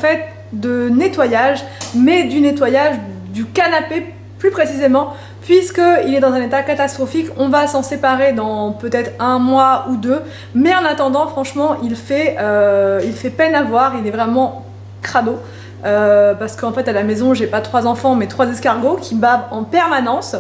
fait de nettoyage, mais du nettoyage du canapé plus précisément, puisqu'il est dans un état catastrophique. On va s'en séparer dans peut-être 1 mois ou 2, mais en attendant, franchement, il fait peine à voir, il est vraiment crado. Parce qu'en fait à la maison j'ai pas 3 enfants mais 3 escargots qui bavent en permanence.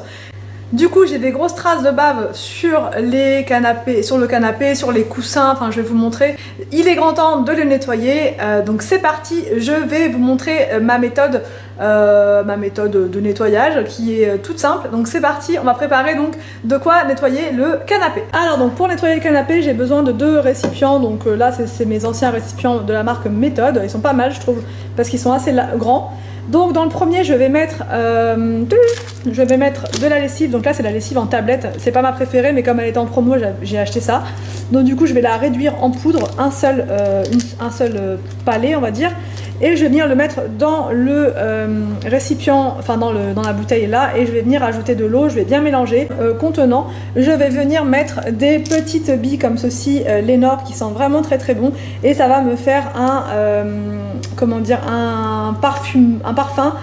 Du coup j'ai des grosses traces de bave sur les canapés, sur le canapé, sur les coussins, enfin je vais vous montrer. Il est grand temps de le nettoyer, donc c'est parti, je vais vous montrer ma méthode de nettoyage qui est toute simple. Donc c'est parti, on va préparer donc de quoi nettoyer le canapé. Alors donc pour nettoyer le canapé j'ai besoin de 2 récipients, donc là c'est mes anciens récipients de la marque Méthode, ils sont pas mal je trouve parce qu'ils sont assez grands. Donc dans le premier je vais mettre de la lessive, donc là c'est la lessive en tablette, c'est pas ma préférée mais comme elle était en promo j'ai acheté ça. Donc du coup je vais la réduire en poudre, un seul palais on va dire, et je vais venir le mettre dans le récipient, enfin dans la bouteille là, et je vais venir ajouter de l'eau, je vais bien mélanger. Contenant, je vais venir mettre des petites billes comme ceci, Lénore, qui sentent vraiment très très bon, et ça va me faire un parfum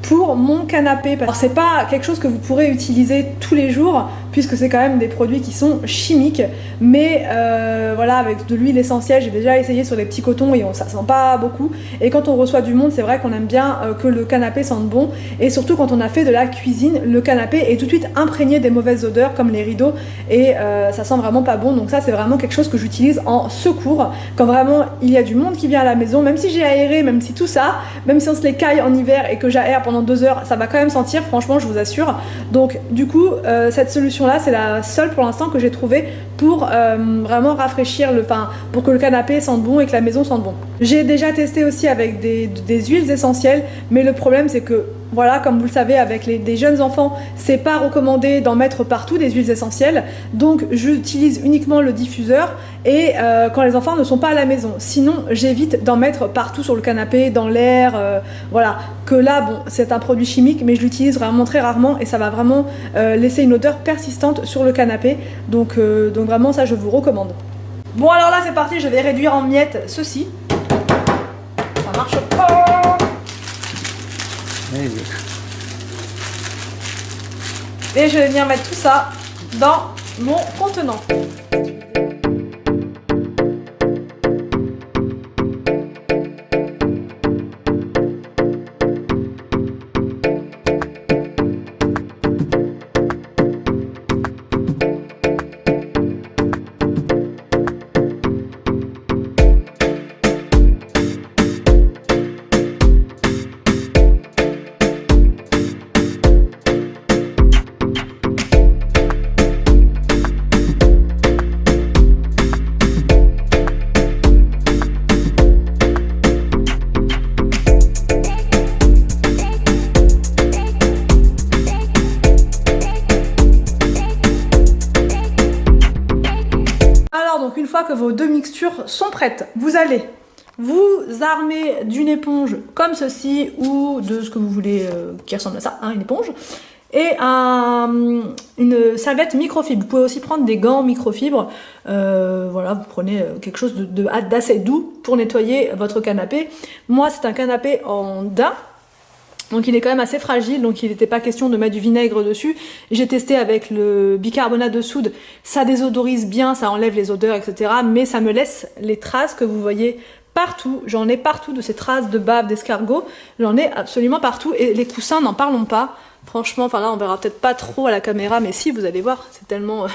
pour mon canapé. Alors c'est pas quelque chose que vous pourrez utiliser tous les jours puisque c'est quand même des produits qui sont chimiques, mais voilà, avec de l'huile essentielle j'ai déjà essayé sur les petits cotons et ça sent pas beaucoup, et quand on reçoit du monde c'est vrai qu'on aime bien que le canapé sente bon, et surtout quand on a fait de la cuisine, le canapé est tout de suite imprégné des mauvaises odeurs comme les rideaux, et ça sent vraiment pas bon. Donc ça c'est vraiment quelque chose que j'utilise en secours quand vraiment il y a du monde qui vient à la maison, même si j'ai aéré, même si tout ça, même si on se les caille en hiver et que j'aère pendant 2 heures, ça va quand même sentir, franchement je vous assure. Donc du coup cette solution là c'est la seule pour l'instant que j'ai trouvée pour vraiment rafraîchir pour que le canapé sente bon et que la maison sente bon. J'ai déjà testé aussi avec des huiles essentielles, mais le problème c'est que voilà, comme vous le savez, avec des jeunes enfants, c'est pas recommandé d'en mettre partout des huiles essentielles. Donc j'utilise uniquement le diffuseur et quand les enfants ne sont pas à la maison. Sinon, j'évite d'en mettre partout sur le canapé, dans l'air. Voilà, que là, bon, c'est un produit chimique, mais je l'utilise vraiment très rarement et ça va vraiment laisser une odeur persistante sur le canapé. Donc vraiment, ça, je vous recommande. Bon, alors là, c'est parti. Je vais réduire en miettes ceci. Ça marche pas. Et je vais venir mettre tout ça dans mon contenant. Donc une fois que vos 2 mixtures sont prêtes, vous allez vous armer d'une éponge comme ceci ou de ce que vous voulez qui ressemble à ça, hein, une éponge, et une serviette microfibre. Vous pouvez aussi prendre des gants microfibres, voilà, vous prenez quelque chose d'assez doux pour nettoyer votre canapé. Moi c'est un canapé en daim, donc il est quand même assez fragile, donc il n'était pas question de mettre du vinaigre dessus. J'ai testé avec le bicarbonate de soude, ça désodorise bien, ça enlève les odeurs, etc. Mais ça me laisse les traces que vous voyez partout. J'en ai partout de ces traces de bave d'escargot, j'en ai absolument partout. Et les coussins, n'en parlons pas. Franchement, enfin là on verra peut-être pas trop à la caméra, mais si, vous allez voir, c'est tellement...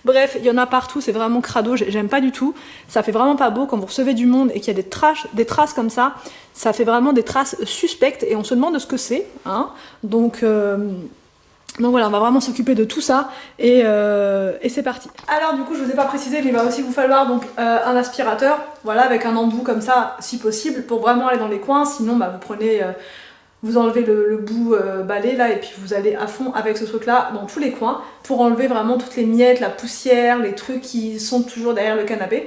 Bref, il y en a partout, c'est vraiment crado, j'aime pas du tout. Ça fait vraiment pas beau quand vous recevez du monde et qu'il y a des traces comme ça. Ça fait vraiment des traces suspectes et on se demande ce que c'est, hein. Donc voilà, on va vraiment s'occuper de tout ça et c'est parti. Alors du coup, je vous ai pas précisé, mais il va aussi vous falloir donc un aspirateur, voilà, avec un embout comme ça, si possible, pour vraiment aller dans les coins. Sinon, bah, vous prenez... vous enlevez le bout balai là et puis vous allez à fond avec ce truc là dans tous les coins pour enlever vraiment toutes les miettes, la poussière, les trucs qui sont toujours derrière le canapé.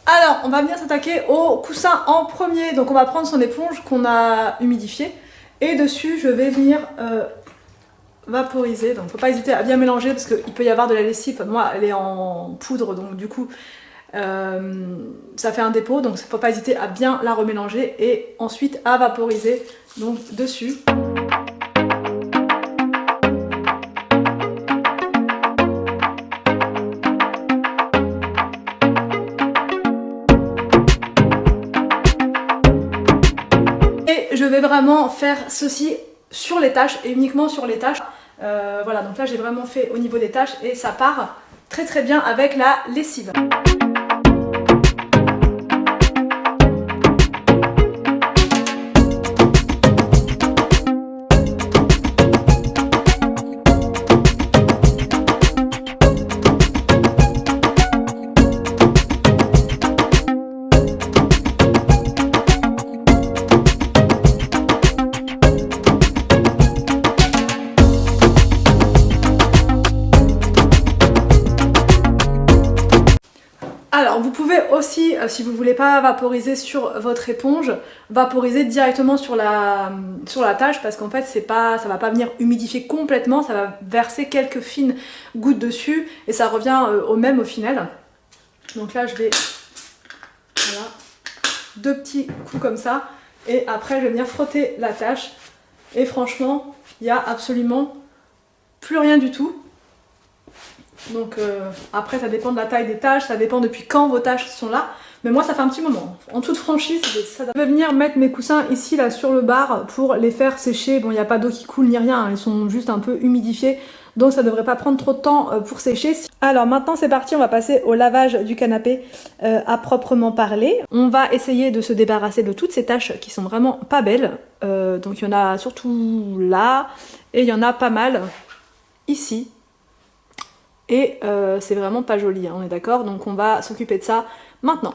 Alors, on va bien s'attaquer au coussin en premier. Donc on va prendre son éponge qu'on a humidifiée. Et dessus, je vais venir vaporiser. Donc faut pas hésiter à bien mélanger parce qu'il peut y avoir de la lessive. Moi, elle est en poudre, donc du coup, ça fait un dépôt. Donc faut pas hésiter à bien la remélanger et ensuite à vaporiser donc dessus. Et je vais vraiment faire ceci sur les taches et uniquement sur les taches. Voilà, donc là j'ai vraiment fait au niveau des taches et ça part très très bien avec la lessive. Alors vous pouvez aussi, si vous voulez pas vaporiser sur votre éponge, vaporiser directement sur la tâche parce qu'en fait ça va pas venir humidifier complètement, ça va verser quelques fines gouttes dessus et ça revient au même au final. Donc là je vais, voilà, 2 petits coups comme ça et après je vais venir frotter la tâche et franchement il n'y a absolument plus rien du tout. Donc après ça dépend de la taille des tâches, ça dépend depuis quand vos tâches sont là. Mais moi ça fait un petit moment, en toute franchise, ça. Je vais venir mettre mes coussins ici là sur le bar pour les faire sécher. Bon il n'y a pas d'eau qui coule ni rien, hein. Ils sont juste un peu humidifiés. Donc ça devrait pas prendre trop de temps pour sécher. Alors maintenant c'est parti, on va passer au lavage du canapé à proprement parler. On va essayer de se débarrasser de toutes ces taches qui sont vraiment pas belles. Donc il y en a surtout là et il y en a pas mal ici. Et c'est vraiment pas joli, hein, on est d'accord, donc on va s'occuper de ça maintenant.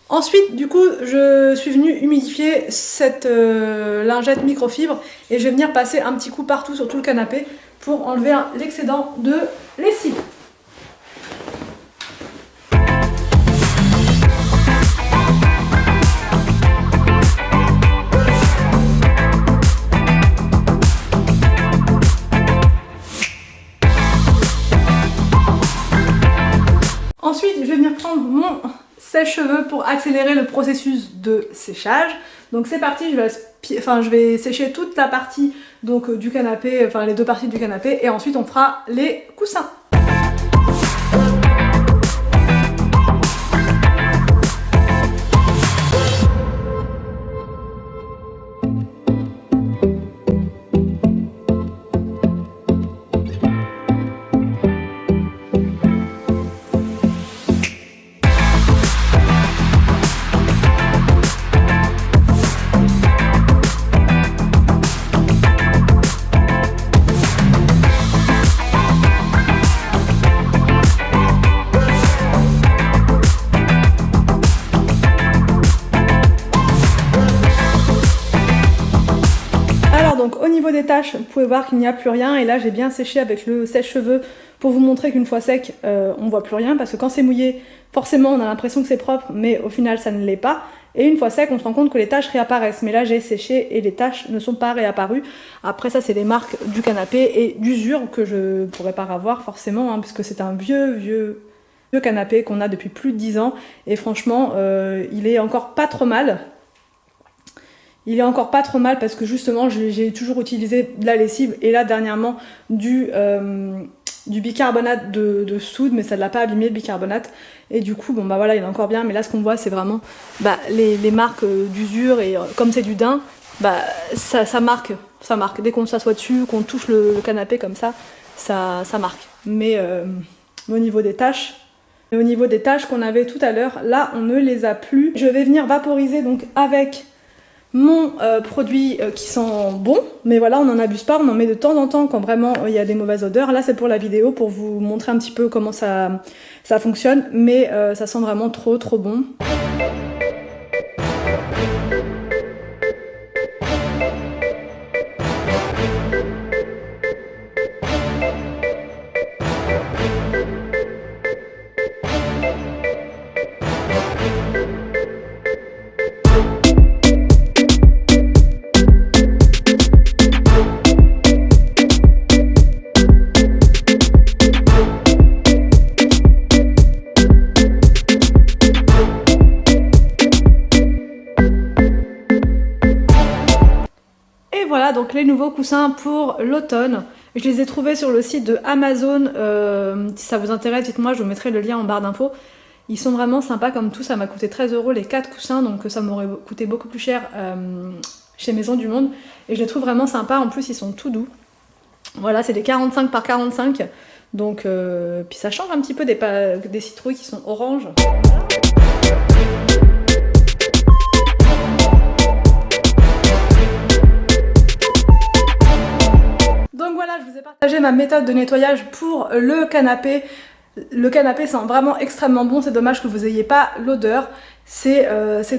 Ensuite, du coup, je suis venue humidifier cette lingette microfibre et je vais venir passer un petit coup partout sur tout le canapé pour enlever l'excédent de lessive. Ensuite, je vais venir prendre mon sèche-cheveux pour accélérer le processus de séchage. Donc c'est parti, je vais sécher toute la partie donc, du canapé, enfin les 2 parties du canapé et ensuite on fera les coussins. des taches, vous pouvez voir qu'il n'y a plus rien. Et là, j'ai bien séché avec le sèche-cheveux pour vous montrer qu'une fois sec, on voit plus rien. Parce que quand c'est mouillé, forcément, on a l'impression que c'est propre, mais au final, ça ne l'est pas. Et une fois sec, on se rend compte que les taches réapparaissent. Mais là, j'ai séché et les taches ne sont pas réapparues. Après, ça, c'est les marques du canapé et d'usure que je pourrais pas avoir forcément, hein, parce que c'est un vieux canapé qu'on a depuis plus de 10 ans. Et franchement, il est encore pas trop mal. Il est encore pas trop mal parce que justement, j'ai toujours utilisé de la lessive. Et là, dernièrement, du bicarbonate de soude, mais ça ne l'a pas abîmé le bicarbonate. Et du coup, bon bah voilà, il est encore bien, mais là ce qu'on voit c'est vraiment les marques d'usure, et comme c'est du daim, ça marque. Dès qu'on s'assoit dessus, qu'on touche le canapé comme ça marque. Mais au niveau des taches, qu'on avait tout à l'heure, là on ne les a plus. Je vais venir vaporiser donc avec mon produit qui sent bon, mais voilà, on n'en abuse pas, on en met de temps en temps quand vraiment il y a des mauvaises odeurs. Là c'est pour la vidéo, pour vous montrer un petit peu comment ça fonctionne, mais ça sent vraiment trop bon. Voilà donc les nouveaux coussins pour l'automne. Je les ai trouvés sur le site de Amazon. Si ça vous intéresse, dites-moi, je vous mettrai le lien en barre d'infos. Ils sont vraiment sympas comme tout. Ça m'a coûté 13 € les 4 coussins, donc ça m'aurait coûté beaucoup plus cher chez Maison du Monde. Et je les trouve vraiment sympas. En plus, ils sont tout doux. Voilà, c'est des 45 par 45. Donc, puis ça change un petit peu des citrouilles qui sont oranges. Donc voilà, je vous ai partagé ma méthode de nettoyage pour le canapé. Le canapé sent vraiment extrêmement bon, c'est dommage que vous n'ayez pas l'odeur, c'est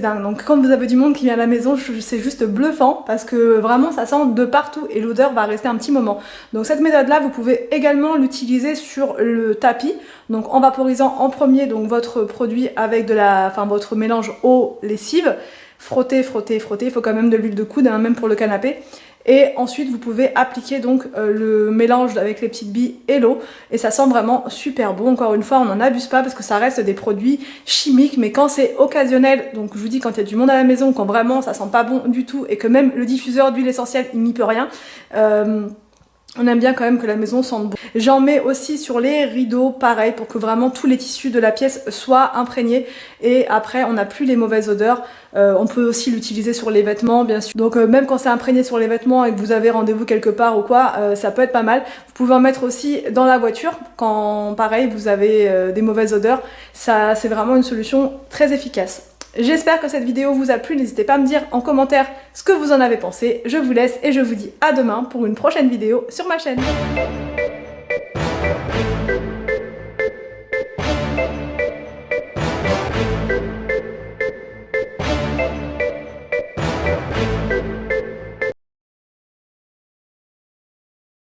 dingue. Donc quand vous avez du monde qui vient à la maison, c'est juste bluffant parce que vraiment ça sent de partout et l'odeur va rester un petit moment. Donc cette méthode là, vous pouvez également l'utiliser sur le tapis, donc en vaporisant en premier donc votre produit avec votre mélange eau lessive. Frottez, il faut quand même de l'huile de coude, hein, même pour le canapé. Et ensuite vous pouvez appliquer donc le mélange avec les petites billes et l'eau, et ça sent vraiment super bon. Encore une fois, on n'en abuse pas parce que ça reste des produits chimiques, mais quand c'est occasionnel, donc je vous dis quand il y a du monde à la maison, quand vraiment ça sent pas bon du tout et que même le diffuseur d'huile essentielle il n'y peut rien, on aime bien quand même que la maison sente bon. J'en mets aussi sur les rideaux, pareil, pour que vraiment tous les tissus de la pièce soient imprégnés. Et après, on n'a plus les mauvaises odeurs. On peut aussi l'utiliser sur les vêtements, bien sûr. Donc même quand c'est imprégné sur les vêtements et que vous avez rendez-vous quelque part ou quoi, ça peut être pas mal. Vous pouvez en mettre aussi dans la voiture quand, pareil, vous avez des mauvaises odeurs. Ça, c'est vraiment une solution très efficace. J'espère que cette vidéo vous a plu, n'hésitez pas à me dire en commentaire ce que vous en avez pensé. Je vous laisse et je vous dis à demain pour une prochaine vidéo sur ma chaîne.